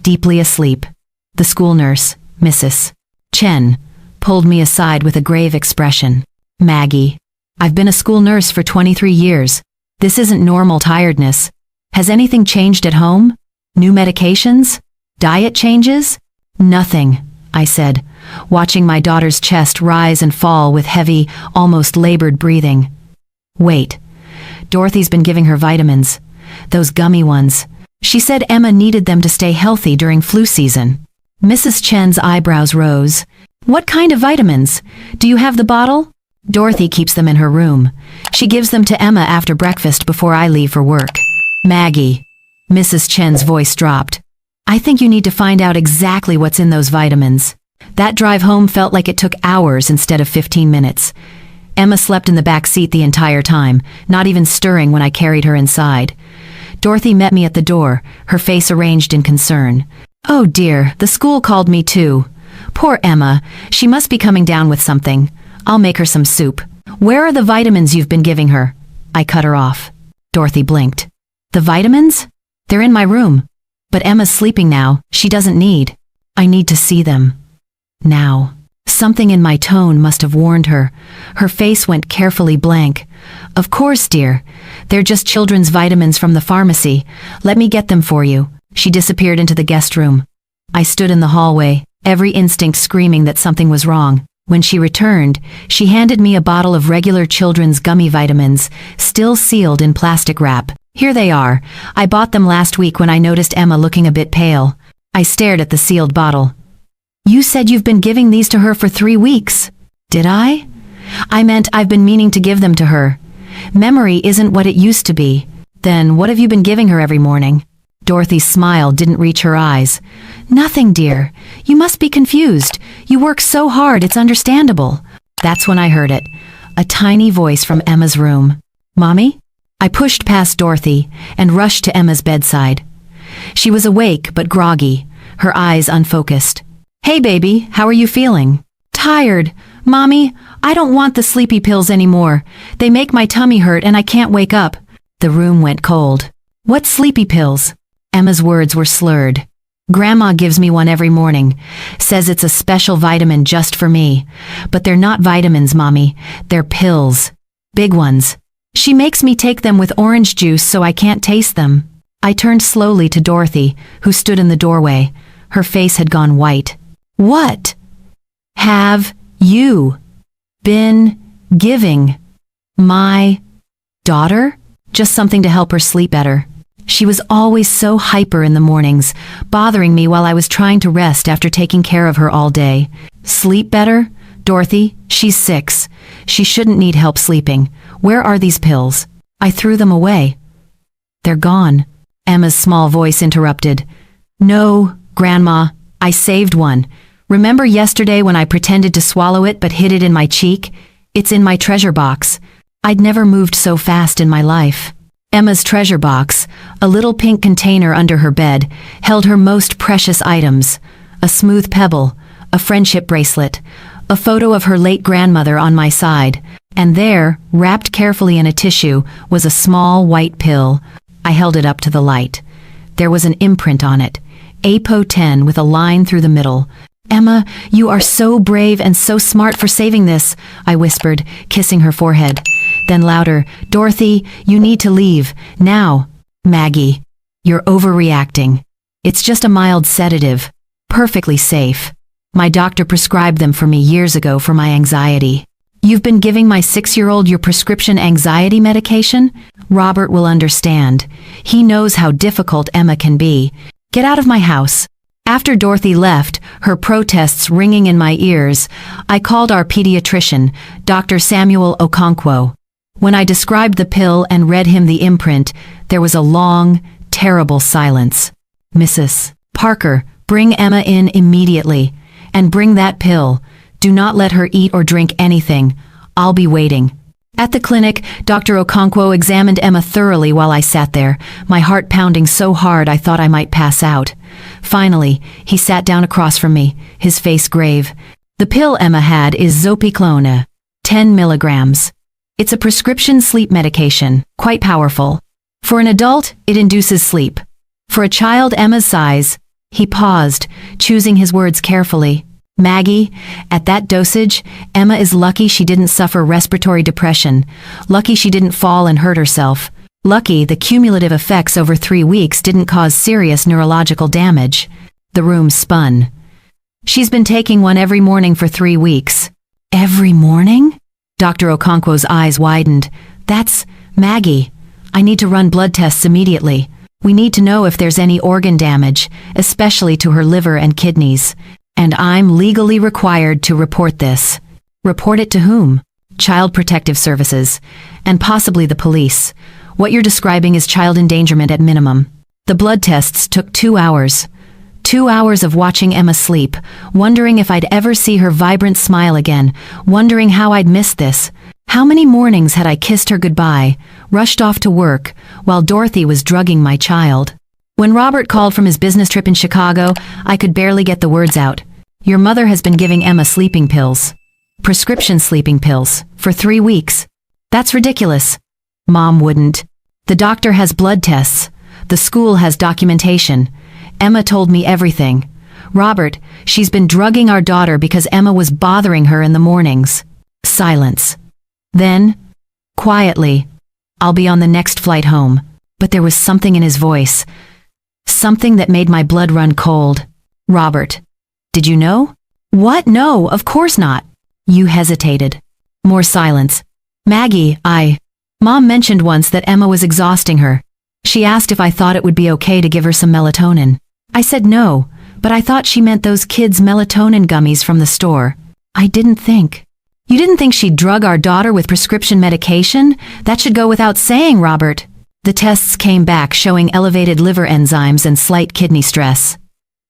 deeply asleep. The school nurse, Mrs. Chen, pulled me aside with a grave expression. Maggie, I've been a school nurse for 23 years. This isn't normal tiredness. Has anything changed at home? New medications? Diet changes? Nothing, I said, watching my daughter's chest rise and fall with heavy, almost labored breathing. Wait. Dorothy's been giving her vitamins. Those gummy ones. She said Emma needed them to stay healthy during flu season. Mrs. Chen's eyebrows rose. What kind of vitamins? Do you have the bottle? Dorothy keeps them in her room. She gives them to Emma after breakfast before I leave for work. Maggie. Mrs. Chen's voice dropped. I think you need to find out exactly what's in those vitamins. That drive home felt like it took hours instead of 15 minutes. Emma slept in the back seat the entire time, not even stirring when I carried her inside. Dorothy met me at the door, her face arranged in concern. Oh dear, the school called me too. Poor Emma, she must be coming down with something. I'll make her some soup. Where are the vitamins you've been giving her? I cut her off. Dorothy blinked. The vitamins? They're in my room. But Emma's sleeping now, she doesn't need. I need to see them. Now. Something in my tone must have warned her. Her face went carefully blank. Of course, dear. They're just children's vitamins from the pharmacy. Let me get them for you. She disappeared into the guest room. I stood in the hallway, every instinct screaming that something was wrong. When she returned, she handed me a bottle of regular children's gummy vitamins, still sealed in plastic wrap. Here they are. I bought them last week when I noticed Emma looking a bit pale. I stared at the sealed bottle. You said you've been giving these to her for 3 weeks. Did I? I meant I've been meaning to give them to her. Memory isn't what it used to be. Then what have you been giving her every morning? Dorothy's smile didn't reach her eyes. Nothing, dear. You must be confused. You work so hard, it's understandable. That's when I heard it. A tiny voice from Emma's room. Mommy? I pushed past Dorothy and rushed to Emma's bedside. She was awake but groggy, her eyes unfocused. Hey baby, how are you feeling? Tired. Mommy, I don't want the sleepy pills anymore. They make my tummy hurt and I can't wake up. The room went cold. What sleepy pills? Emma's words were slurred. Grandma gives me one every morning. Says it's a special vitamin just for me. But they're not vitamins, Mommy. They're pills. Big ones. She makes me take them with orange juice so I can't taste them. I turned slowly to Dorothy, who stood in the doorway. Her face had gone white. What have you been giving my daughter? Just something to help her sleep better. She was always so hyper in the mornings, bothering me while I was trying to rest after taking care of her all day. Sleep better? Dorothy, she's 6. She shouldn't need help sleeping. Where are these pills? I threw them away. They're gone. Emma's small voice interrupted. No, Grandma, I saved one. Remember yesterday when I pretended to swallow it but hid it in my cheek? It's in my treasure box. I'd never moved so fast in my life. Emma's treasure box, a little pink container under her bed, held her most precious items. A smooth pebble, a friendship bracelet, a photo of her late grandmother on my side, and there, wrapped carefully in a tissue, was a small white pill. I held it up to the light. There was an imprint on it, APO 10 with a line through the middle. Emma, you are so brave and so smart for saving this, I whispered, kissing her forehead. Then louder, Dorothy, you need to leave, now. Maggie, you're overreacting. It's just a mild sedative, perfectly safe. My doctor prescribed them for me years ago for my anxiety. You've been giving my 6-year-old your prescription anxiety medication? Robert will understand. He knows how difficult Emma can be. Get out of my house. After Dorothy left, her protests ringing in my ears, I called our pediatrician, Dr. Samuel Okonkwo. When I described the pill and read him the imprint, there was a long, terrible silence. Mrs. Parker, bring Emma in immediately. And bring that pill. Do not let her eat or drink anything. I'll be waiting. At the clinic, Dr. Okonkwo examined Emma thoroughly while I sat there, my heart pounding so hard I thought I might pass out. Finally, he sat down across from me, his face grave. The pill Emma had is Zopiclone, 10 milligrams. It's a prescription sleep medication, quite powerful. For an adult, it induces sleep. For a child Emma's size, He paused, choosing his words carefully. Maggie, at that dosage, Emma is lucky she didn't suffer respiratory depression. Lucky she didn't fall and hurt herself. Lucky the cumulative effects over 3 weeks didn't cause serious neurological damage. The room spun. She's been taking one every morning for 3 weeks. Every morning? Dr. Okonkwo's eyes widened. That's Maggie. I need to run blood tests immediately. We need to know if there's any organ damage, especially to her liver and kidneys. And I'm legally required to report this. Report it to whom? Child Protective Services. And possibly the police. What you're describing is child endangerment at minimum. The blood tests took 2 hours. 2 hours of watching Emma sleep, wondering if I'd ever see her vibrant smile again, wondering how I'd miss this. How many mornings had I kissed her goodbye, rushed off to work, while Dorothy was drugging my child? When Robert called from his business trip in Chicago, I could barely get the words out. Your mother has been giving Emma sleeping pills. Prescription sleeping pills. For 3 weeks. That's ridiculous. Mom wouldn't. The doctor has blood tests. The school has documentation. Emma told me everything. Robert, she's been drugging our daughter because Emma was bothering her in the mornings. Silence. Then, quietly, I'll be on the next flight home. But there was something in his voice. Something that made my blood run cold. Robert. Did you know? What? No, of course not. You hesitated. More silence. Maggie, Mom mentioned once that Emma was exhausting her. She asked if I thought it would be okay to give her some melatonin. I said no, but I thought she meant those kids' melatonin gummies from the store. I didn't think. You didn't think she'd drug our daughter with prescription medication? That should go without saying, Robert. The tests came back showing elevated liver enzymes and slight kidney stress.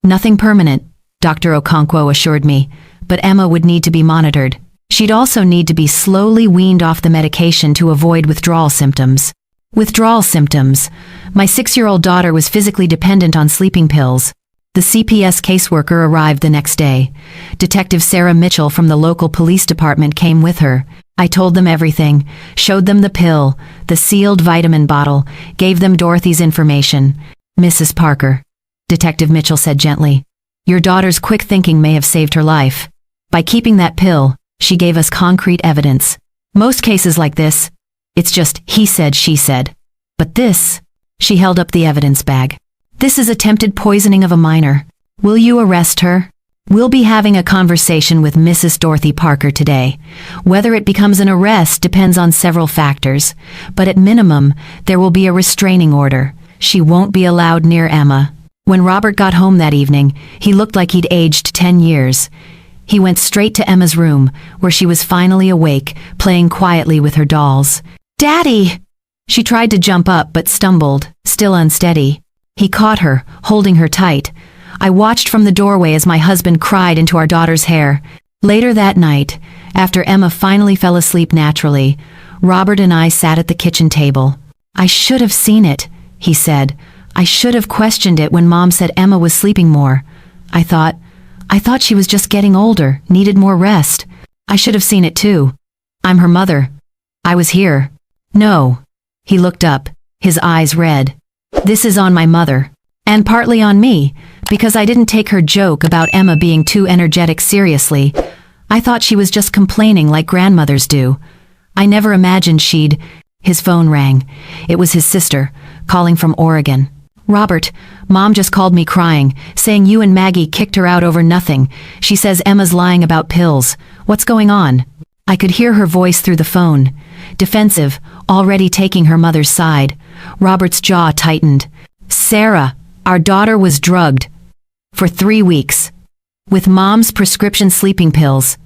Nothing permanent, Dr. Okonkwo assured me, but Emma would need to be monitored. She'd also need to be slowly weaned off the medication to avoid withdrawal symptoms. Withdrawal symptoms. My 6-year-old daughter was physically dependent on sleeping pills. The CPS caseworker arrived the next day. Detective Sarah Mitchell from the local police department came with her. I told them everything, showed them the pill, the sealed vitamin bottle, gave them Dorothy's information. Mrs. Parker, Detective Mitchell said gently, your daughter's quick thinking may have saved her life. By keeping that pill, she gave us concrete evidence. Most cases like this, it's just he said, she said. But this, she held up the evidence bag. This is attempted poisoning of a minor. Will you arrest her? We'll be having a conversation with Mrs. Dorothy Parker today. Whether it becomes an arrest depends on several factors, but at minimum, there will be a restraining order. She won't be allowed near Emma. When Robert got home that evening, he looked like he'd aged 10 years. He went straight to Emma's room, where she was finally awake, playing quietly with her dolls. Daddy! She tried to jump up but stumbled, still unsteady. He caught her, holding her tight. I watched from the doorway as my husband cried into our daughter's hair. Later that night, after Emma finally fell asleep naturally, Robert and I sat at the kitchen table. I should have seen it, he said. I should have questioned it when Mom said Emma was sleeping more. I thought she was just getting older, needed more rest. I should have seen it too. I'm her mother. I was here. No. He looked up, his eyes red. This is on my mother. And partly on me, because I didn't take her joke about Emma being too energetic seriously. I thought she was just complaining like grandmothers do. I never imagined she'd... His phone rang. It was his sister, calling from Oregon. Robert, Mom just called me crying, saying you and Maggie kicked her out over nothing. She says Emma's lying about pills. What's going on? I could hear her voice through the phone. Defensive, already taking her mother's side. Robert's jaw tightened. Sarah, our daughter was drugged. For 3 weeks. With Mom's prescription sleeping pills.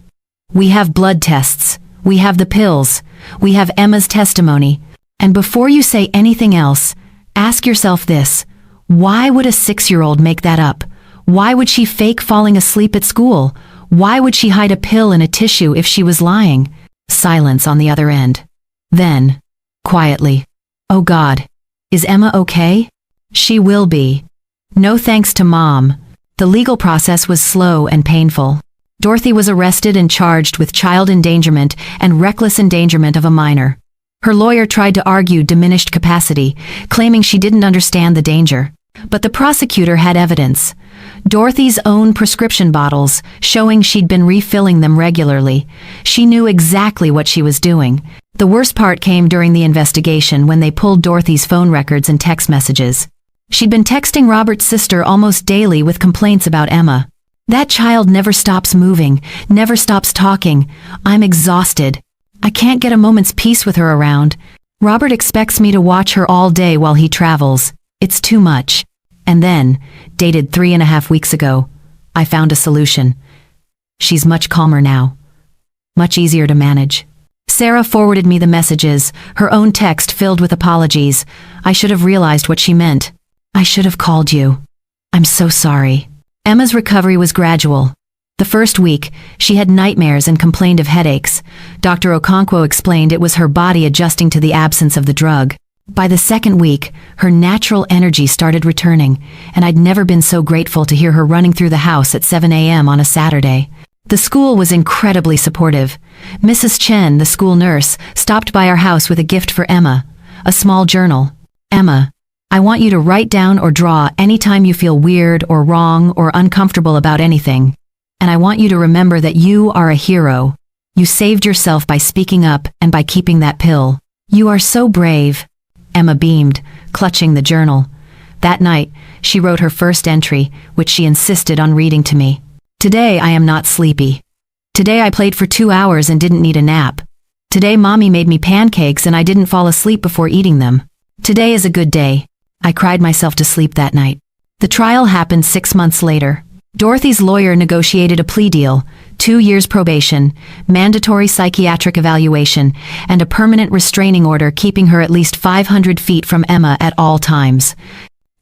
We have blood tests. We have the pills. We have Emma's testimony. And before you say anything else, ask yourself this. Why would a 6-year-old make that up? Why would she fake falling asleep at school? Why would she hide a pill in a tissue if she was lying? Silence on the other end. Then, quietly, oh God, is Emma okay? She will be. No thanks to Mom. The legal process was slow and painful. Dorothy was arrested and charged with child endangerment and reckless endangerment of a minor. Her lawyer tried to argue diminished capacity, claiming she didn't understand the danger. But the prosecutor had evidence. Dorothy's own prescription bottles, showing she'd been refilling them regularly. She knew exactly what she was doing. The worst part came during the investigation when they pulled Dorothy's phone records and text messages. She'd been texting Robert's sister almost daily with complaints about Emma. That child never stops moving, never stops talking. I'm exhausted. I can't get a moment's peace with her around. Robert expects me to watch her all day while he travels. It's too much. And then, dated 3.5 weeks ago, I found a solution. She's much calmer now. Much easier to manage. Sarah forwarded me the messages, her own text filled with apologies. I should have realized what she meant. I should have called you. I'm so sorry. Emma's recovery was gradual. The first week, she had nightmares and complained of headaches. Dr. Okonkwo explained it was her body adjusting to the absence of the drug. By the second week, her natural energy started returning, and I'd never been so grateful to hear her running through the house at 7 a.m. on a Saturday. The school was incredibly supportive. Mrs. Chen, the school nurse, stopped by our house with a gift for Emma, a small journal. Emma, I want you to write down or draw anytime you feel weird or wrong or uncomfortable about anything. And I want you to remember that you are a hero. You saved yourself by speaking up and by keeping that pill. You are so brave. Emma beamed, clutching the journal. That night, she wrote her first entry, which she insisted on reading to me. Today I am not sleepy. Today I played for 2 hours and didn't need a nap. Today Mommy made me pancakes and I didn't fall asleep before eating them. Today is a good day. I cried myself to sleep that night. The trial happened 6 months later. Dorothy's lawyer negotiated a plea deal, 2 years probation, mandatory psychiatric evaluation, and a permanent restraining order keeping her at least 500 feet from Emma at all times.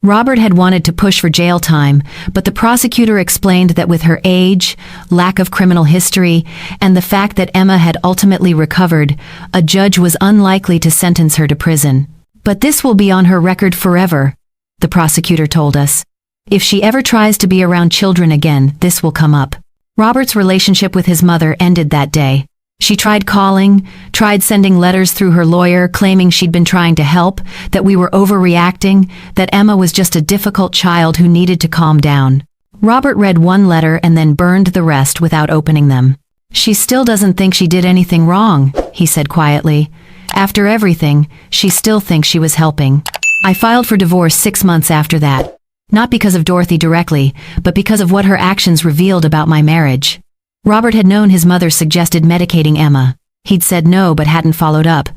Robert had wanted to push for jail time, but the prosecutor explained that with her age, lack of criminal history, and the fact that Emma had ultimately recovered, a judge was unlikely to sentence her to prison. But this will be on her record forever, the prosecutor told us. If she ever tries to be around children again, this will come up. Robert's relationship with his mother ended that day. She tried calling, tried sending letters through her lawyer claiming she'd been trying to help, that we were overreacting, that Emma was just a difficult child who needed to calm down. Robert read one letter and then burned the rest without opening them. She still doesn't think she did anything wrong, he said quietly. After everything, she still thinks she was helping. I filed for divorce 6 months after that. Not because of Dorothy directly, but because of what her actions revealed about my marriage. Robert had known his mother suggested medicating Emma. He'd said no but hadn't followed up,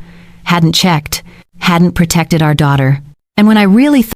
hadn't checked, hadn't protected our daughter. And when I really